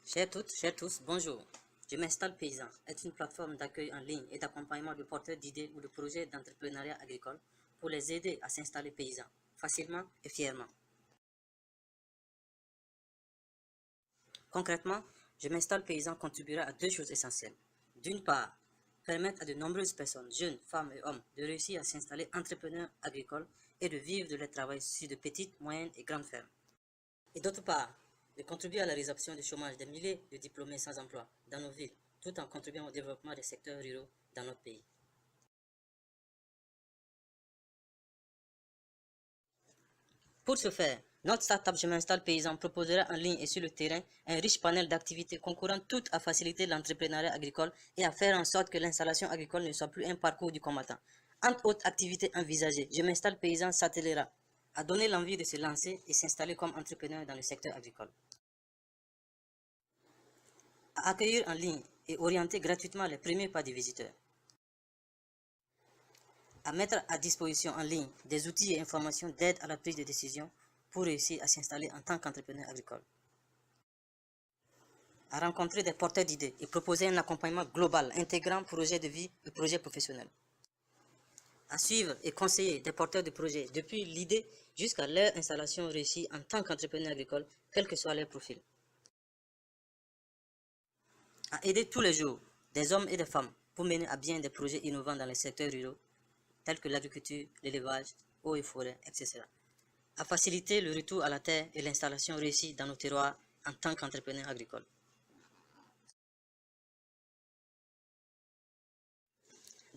Chers toutes, chers tous, bonjour. Je m'installe Paysan est une plateforme d'accueil en ligne et d'accompagnement de porteurs d'idées ou de projets d'entrepreneuriat agricole pour les aider à s'installer paysans, facilement et fièrement. Concrètement, Je m'installe Paysan contribuera à deux choses essentielles. D'une part, permettre à de nombreuses personnes, jeunes, femmes et hommes, de réussir à s'installer entrepreneurs agricoles et de vivre de leur travail sur de petites, moyennes et grandes fermes. Et d'autre part, de contribuer à la résorption du chômage des milliers de diplômés sans emploi dans nos villes, tout en contribuant au développement des secteurs ruraux dans notre pays. Pour ce faire, notre startup Je m'installe paysan proposera en ligne et sur le terrain un riche panel d'activités concourant toutes à faciliter l'entrepreneuriat agricole et à faire en sorte que l'installation agricole ne soit plus un parcours du combattant. Entre autres activités envisagées, Je m'installe paysan s'attellera à donner l'envie de se lancer et s'installer comme entrepreneur dans le secteur agricole, à accueillir en ligne et orienter gratuitement les premiers pas des visiteurs, à mettre à disposition en ligne des outils et informations d'aide à la prise de décision pour réussir à s'installer en tant qu'entrepreneur agricole, à rencontrer des porteurs d'idées et proposer un accompagnement global intégrant projet de vie et projet professionnel, à suivre et conseiller des porteurs de projets depuis l'idée jusqu'à leur installation réussie en tant qu'entrepreneur agricole, quel que soit leur profil, à aider tous les jours des hommes et des femmes pour mener à bien des projets innovants dans les secteurs ruraux tels que l'agriculture, l'élevage, eau et forêt, etc. À faciliter le retour à la terre et l'installation réussie dans nos terroirs en tant qu'entrepreneur agricole.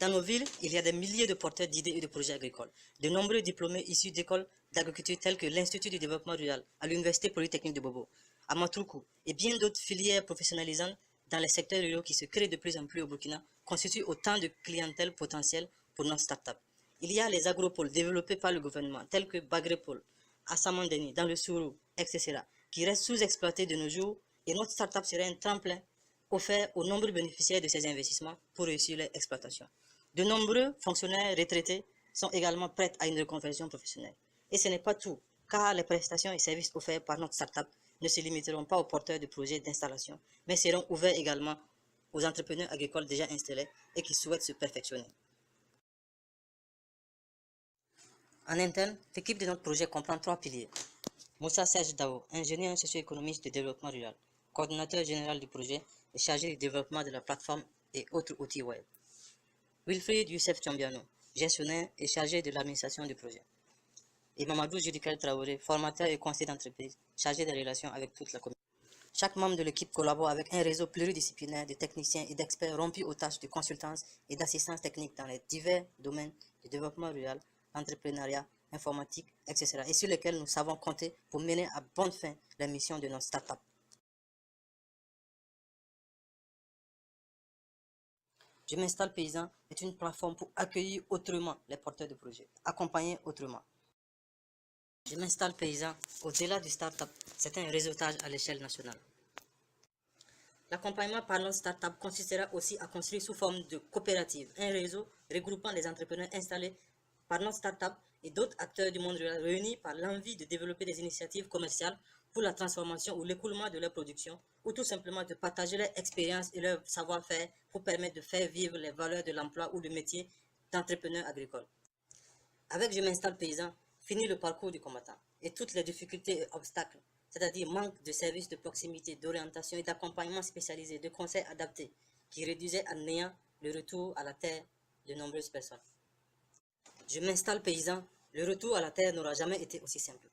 Dans nos villes, il y a des milliers de porteurs d'idées et de projets agricoles. De nombreux diplômés issus d'écoles d'agriculture telles que l'Institut du développement rural à l'Université polytechnique de Bobo, à Matruku et bien d'autres filières professionnalisantes dans les secteurs ruraux qui se créent de plus en plus au Burkina constituent autant de clientèle potentielle pour nos startups. Il y a les agropoles développés par le gouvernement tels que Bagrépole, à Samandeni, dans le Sourou, etc., qui restent sous-exploités de nos jours et notre startup serait un tremplin offert aux nombreux bénéficiaires de ces investissements pour réussir leur exploitation. De nombreux fonctionnaires retraités sont également prêts à une reconversion professionnelle. Et ce n'est pas tout, car les prestations et services offerts par notre startup ne se limiteront pas aux porteurs de projets d'installation, mais seront ouverts également aux entrepreneurs agricoles déjà installés et qui souhaitent se perfectionner. En interne, l'équipe de notre projet comprend trois piliers. Moussa Serge Dao, ingénieur socio-économiste de développement rural, coordinateur général du projet et chargé du développement de la plateforme et autres outils web. Wilfried Youssef Chambiano, gestionnaire et chargé de l'administration du projet. Et Mamadou Judikel Traoré, formateur et conseiller d'entreprise, chargé des relations avec toute la communauté. Chaque membre de l'équipe collabore avec un réseau pluridisciplinaire de techniciens et d'experts rompus aux tâches de consultance et d'assistance technique dans les divers domaines du développement rural, l'entrepreneuriat, informatique, etc. et sur lesquels nous savons compter pour mener à bonne fin la mission de notre start-up. Je m'installe paysan est une plateforme pour accueillir autrement les porteurs de projets, accompagner autrement. Je m'installe paysan au-delà du start-up, c'est un réseautage à l'échelle nationale. L'accompagnement par notre start-up consistera aussi à construire sous forme de coopérative un réseau regroupant les entrepreneurs installés par notre start-up et d'autres acteurs du monde rural réunis par l'envie de développer des initiatives commerciales pour la transformation ou l'écoulement de leur production ou tout simplement de partager leur expérience et leur savoir-faire pour permettre de faire vivre les valeurs de l'emploi ou du métier d'entrepreneur agricole. Avec Je m'installe paysan, fini le parcours du combattant et toutes les difficultés et obstacles, c'est-à-dire manque de services de proximité, d'orientation et d'accompagnement spécialisé, de conseils adaptés, qui réduisaient à néant le retour à la terre de nombreuses personnes. Je m'installe paysan, le retour à la terre n'aura jamais été aussi simple.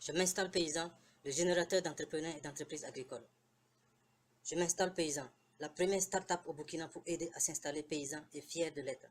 Je m'installe paysan, le générateur d'entrepreneurs et d'entreprises agricoles. Je m'installe paysan, la première start-up au Burkina pour aider à s'installer paysan et fier de l'être.